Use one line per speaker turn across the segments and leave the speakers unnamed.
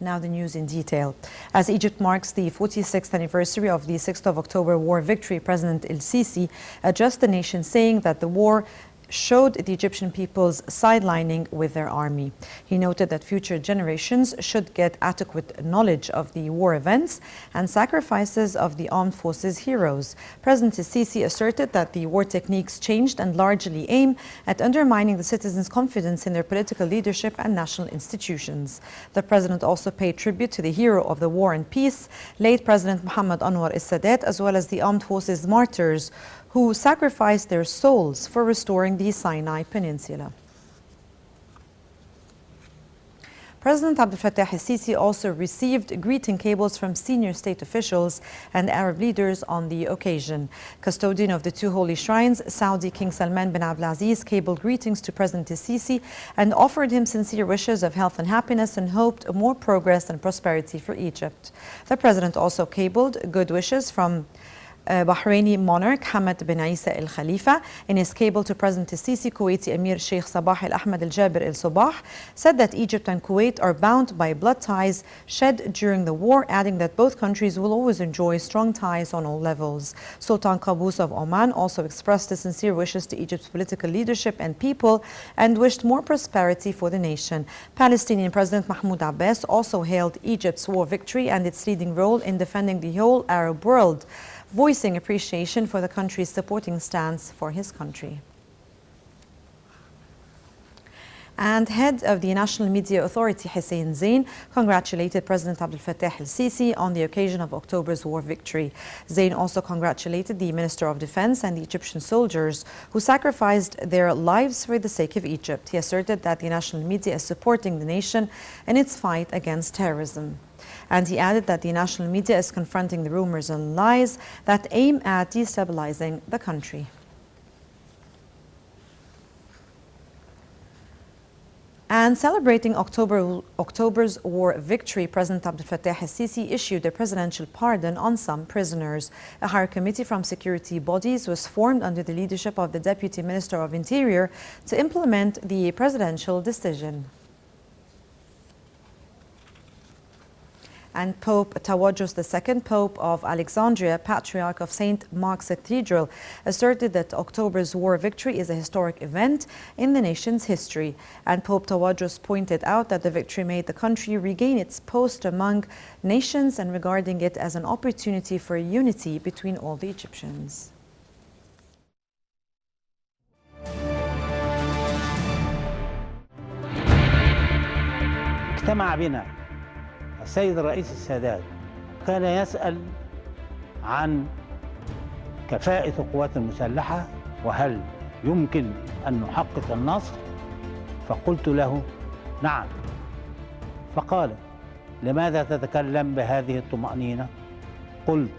Now the news in detail. As Egypt marks the 46th anniversary of the 6th of October war victory, President El-Sisi addressed the nation saying that the war showed the Egyptian people's sidelining with their army. He noted that future generations should get adequate knowledge of the war events and sacrifices of the armed forces heroes. President El-Sisi asserted that the war techniques changed and largely aim at undermining the citizens' confidence in their political leadership and national institutions. The president also paid tribute to the hero of the war and peace, late President Mohammed Anwar al-Sadat, as well as the armed forces martyrs who sacrificed their souls for restoring the Sinai Peninsula. President Abdel Fattah el-Sisi also received greeting cables from senior state officials and Arab leaders on the occasion. Custodian of the two holy shrines, Saudi King Salman bin Abdulaziz cabled greetings to President el-Sisi and offered him sincere wishes of health and happiness and hoped more progress and prosperity for Egypt. The president also cabled good wishes from Bahraini monarch Hamad bin Isa Al Khalifa. In his cable to President el-Sisi, Kuwaiti Emir Sheikh Sabah Al Ahmed Al Jaber Al Sabah said that Egypt and Kuwait are bound by blood ties shed during the war, adding that both countries will always enjoy strong ties on all levels. Sultan Qaboos of Oman also expressed his sincere wishes to Egypt's political leadership and people and wished more prosperity for the nation. Palestinian President Mahmoud Abbas also hailed Egypt's war victory and its leading role in defending the whole Arab world, voicing appreciation for the country's supporting stance for his country. And head of the National Media Authority, Hussein Zain, congratulated President Abdel Fattah el-Sisi on the occasion of October's war victory. Zain also congratulated the Minister of Defense and the Egyptian soldiers who sacrificed their lives for the sake of Egypt. He asserted that the national media is supporting the nation in its fight against terrorism. And he added that the national media is confronting the rumors and lies that aim at destabilizing the country. And celebrating October's war victory, President Abdel Fattah el-Sisi issued a presidential pardon on some prisoners. A higher committee from security bodies was formed under the leadership of the Deputy Minister of Interior to implement the presidential decision. And Pope Tawadros II, Pope of Alexandria, Patriarch of St. Mark's Cathedral, asserted that October's war victory is a historic event in the nation's history. And Pope Tawadros pointed out that the victory made the country regain its post among nations and regarding it as an opportunity for unity between all the Egyptians.
اجتمع بنا السيد الرئيس السادات، كان يسأل عن كفاءة القوات المسلحة وهل يمكن أن نحقق النصر، فقلت له نعم. فقال لماذا تتكلم بهذه الطمأنينة؟ قلت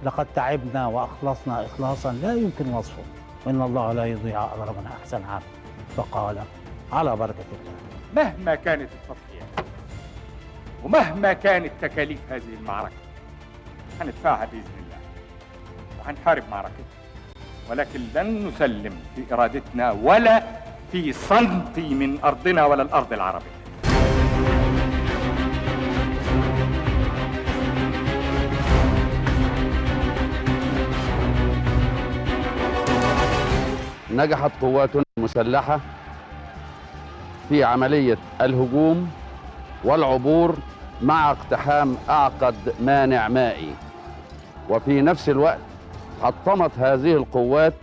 لقد تعبنا وأخلصنا إخلاصا لا يمكن وصفه، وإن الله لا يضيع أجر من أحسن عمل. فقال على بركة الله.
مهما كانت التضحيات ومهما كانت تكاليف هذه المعركة هندفعها بإذن الله وهنحارب معركتها، ولكن لن نسلم في إرادتنا ولا في سنتي من أرضنا ولا الأرض العربية.
نجحت قواتنا المسلحة في عملية الهجوم والعبور مع اقتحام أعقد مانع مائي، وفي نفس الوقت حطمت هذه القوات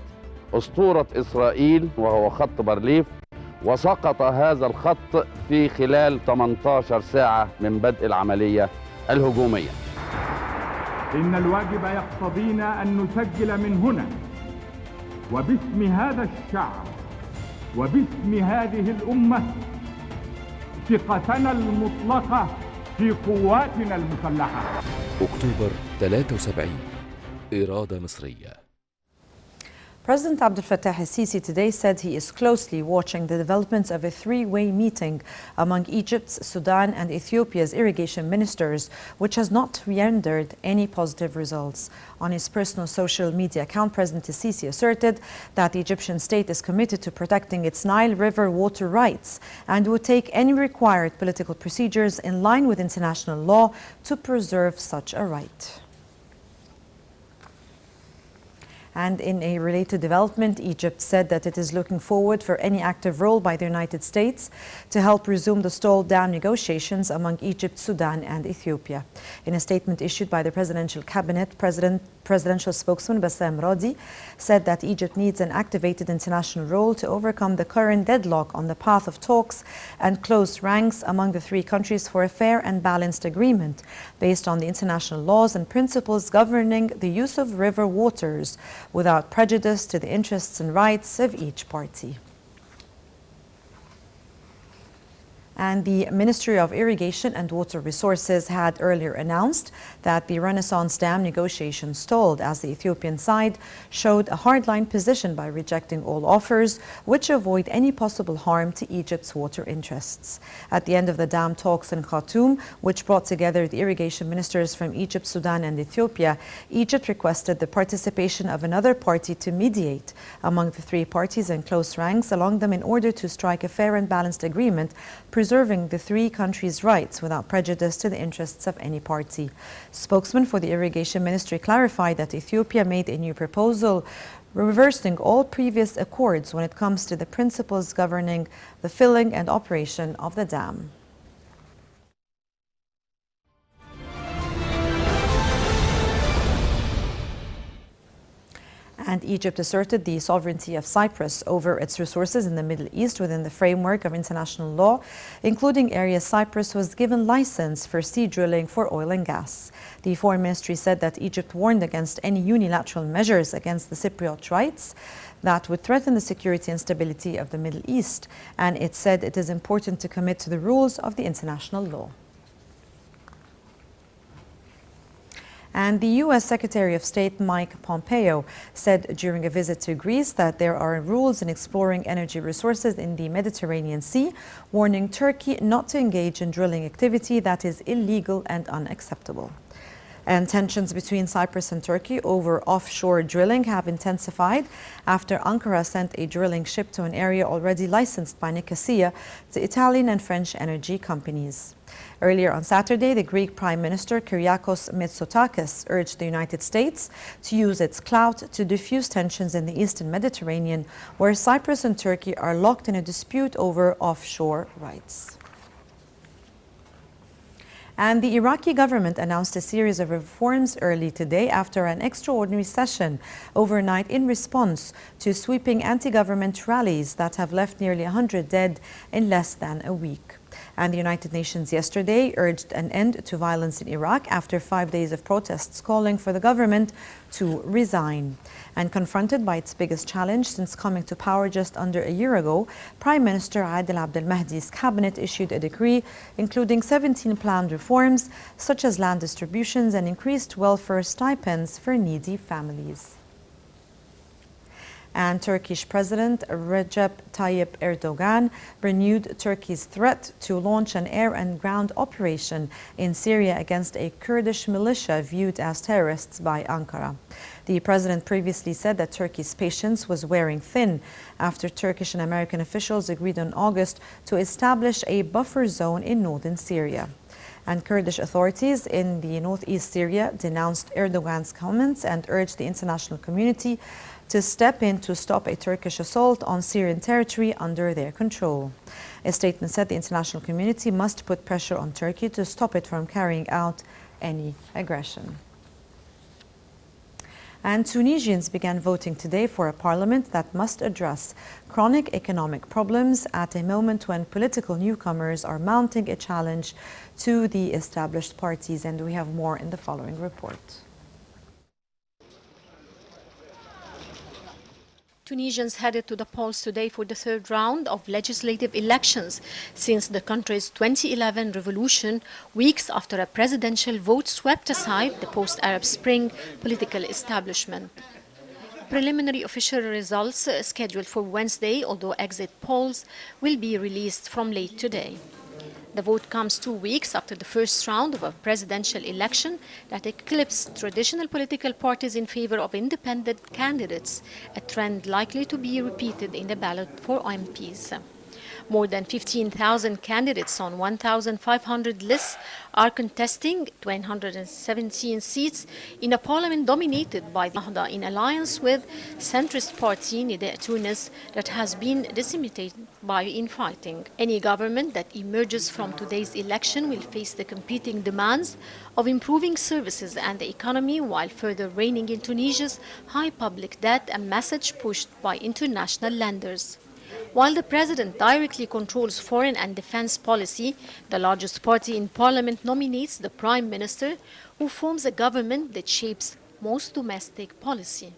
أسطورة إسرائيل وهو خط بارليف، وسقط هذا الخط في خلال 18 ساعة من بدء العملية الهجومية.
إن الواجب يقتضينا أن نسجل من هنا وباسم هذا الشعب وباسم هذه الأمة ثقتنا المطلقة في قواتنا المسلحة.
أكتوبر 73 إرادة مصرية.
President Abdel Fattah el-Sisi today said he is closely watching the developments of a three-way meeting among Egypt's, Sudan and Ethiopia's irrigation ministers, which has not rendered any positive results. On his personal social media account, President el-Sisi asserted that the Egyptian state is committed to protecting its Nile River water rights and would take any required political procedures in line with international law to preserve such a right. And in a related development, Egypt said that it is looking forward for any active role by the United States to help resume the stalled down negotiations among Egypt, Sudan and Ethiopia. In a statement issued by the presidential cabinet, presidential spokesman Bassam Radi said that Egypt needs an activated international role to overcome the current deadlock on the path of talks and close ranks among the three countries for a fair and balanced agreement based on the international laws and principles governing the use of river waters without prejudice to the interests and rights of each party. And the Ministry of Irrigation and Water Resources had earlier announced that the Renaissance Dam negotiations stalled as the Ethiopian side showed a hardline position by rejecting all offers which avoid any possible harm to Egypt's water interests. At the end of the dam talks in Khartoum, which brought together the irrigation ministers from Egypt, Sudan and Ethiopia, Egypt requested the participation of another party to mediate among the three parties in close ranks along them in order to strike a fair and balanced agreement preserving the three countries' rights without prejudice to the interests of any party. Spokesman for the Irrigation Ministry clarified that Ethiopia made a new proposal reversing all previous accords when it comes to the principles governing the filling and operation of the dam. And Egypt asserted the sovereignty of Cyprus over its resources in the Middle East within the framework of international law, including areas Cyprus was given license for sea drilling for oil and gas. The Foreign Ministry said that Egypt warned against any unilateral measures against the Cypriot rights that would threaten the security and stability of the Middle East, and it said it is important to commit to the rules of the international law. And the U.S. Secretary of State Mike Pompeo said during a visit to Greece that there are rules in exploring energy resources in the Mediterranean Sea, warning Turkey not to engage in drilling activity that is illegal and unacceptable. And tensions between Cyprus and Turkey over offshore drilling have intensified after Ankara sent a drilling ship to an area already licensed by Nicosia to Italian and French energy companies. Earlier on Saturday, the Greek Prime Minister Kyriakos Mitsotakis urged the United States to use its clout to diffuse tensions in the Eastern Mediterranean, where Cyprus and Turkey are locked in a dispute over offshore rights. And the Iraqi government announced a series of reforms early today after an extraordinary session overnight in response to sweeping anti-government rallies that have left nearly 100 dead in less than a week. And the United Nations yesterday urged an end to violence in Iraq after 5 days of protests calling for the government to resign. And confronted by its biggest challenge since coming to power just under a year ago, Prime Minister Adel Abdel Mahdi's cabinet issued a decree including 17 planned reforms such as land distributions and increased welfare stipends for needy families. And Turkish President Recep Tayyip Erdogan renewed Turkey's threat to launch an air and ground operation in Syria against a Kurdish militia viewed as terrorists by Ankara. The president previously said that Turkey's patience was wearing thin after Turkish and American officials agreed in August to establish a buffer zone in northern Syria. And Kurdish authorities in the northeast Syria denounced Erdogan's comments and urged the international community to step in to stop a Turkish assault on Syrian territory under their control. A statement said the international community must put pressure on Turkey to stop it from carrying out any aggression. And Tunisians began voting today for a parliament that must address chronic economic problems at a moment when political newcomers are mounting a challenge to the established parties. And we have more in the following report.
Tunisians headed to the polls today for the third round of legislative elections since the country's 2011 revolution, weeks after a presidential vote swept aside the post-Arab Spring political establishment. preliminary official results scheduled for Wednesday, although exit polls will be released from late today. The vote comes 2 weeks after the first round of a presidential election that eclipsed traditional political parties in favor of independent candidates, a trend likely to be repeated in the ballot for MPs. More than 15,000 candidates on 1,500 lists are contesting 117 seats in a parliament dominated by the Nahda in alliance with centrist party Nida Tunis that has been decimated by infighting. Any government that emerges from today's election will face the competing demands of improving services and the economy while further reining in Tunisia's high public debt, a message pushed by international lenders. While the president directly controls foreign and defense policy, the largest party in parliament nominates the prime minister, who forms a government that shapes most domestic policy.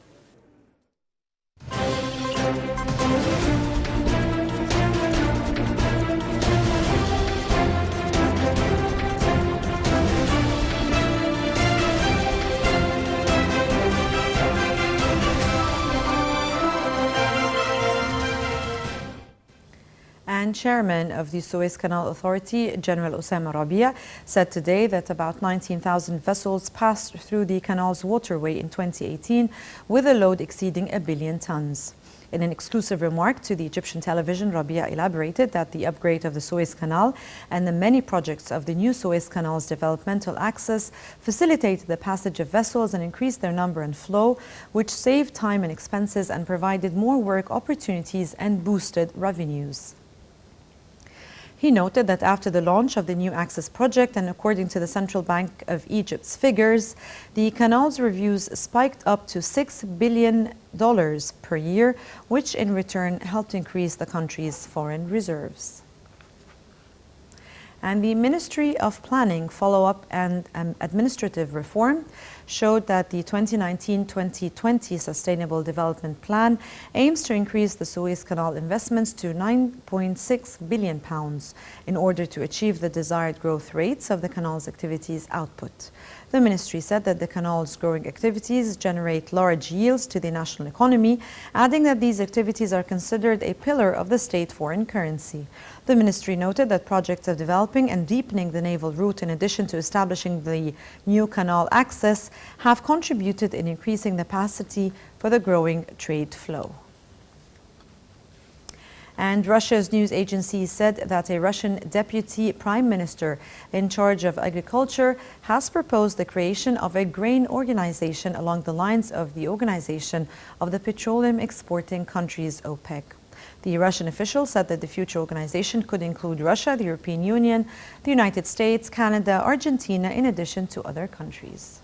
And Chairman of the Suez Canal Authority, General Osama Rabia, said today that about 19,000 vessels passed through the canal's waterway in 2018 with a load exceeding 1 billion tons. In an exclusive remark to the Egyptian television, Rabia elaborated that the upgrade of the Suez Canal and the many projects of the new Suez Canal's developmental axis facilitated the passage of vessels and increased their number and flow, which saved time and expenses and provided more work opportunities and boosted revenues. He noted that after the launch of the new Axis project and according to the Central Bank of Egypt's figures, the canal's revenues spiked up to $6 billion per year, which in return helped increase the country's foreign reserves. And the Ministry of Planning, Follow-up and Administrative Reform showed that the 2019-2020 Sustainable Development Plan aims to increase the Suez Canal investments to £9.6 billion in order to achieve the desired growth rates of the canal's activities output. The ministry said that the canal's growing activities generate large yields to the national economy, adding that these activities are considered a pillar of the state foreign currency. The ministry noted that projects of developing and deepening the naval route, in addition to establishing the new canal access, have contributed in increasing the capacity for the growing trade flow. And Russia's news agency said that a Russian deputy prime minister in charge of agriculture has proposed the creation of a grain organization along the lines of the Organization of the Petroleum Exporting Countries, OPEC. The Russian official said that the future organization could include Russia, the European Union, the United States, Canada, Argentina, in addition to other countries.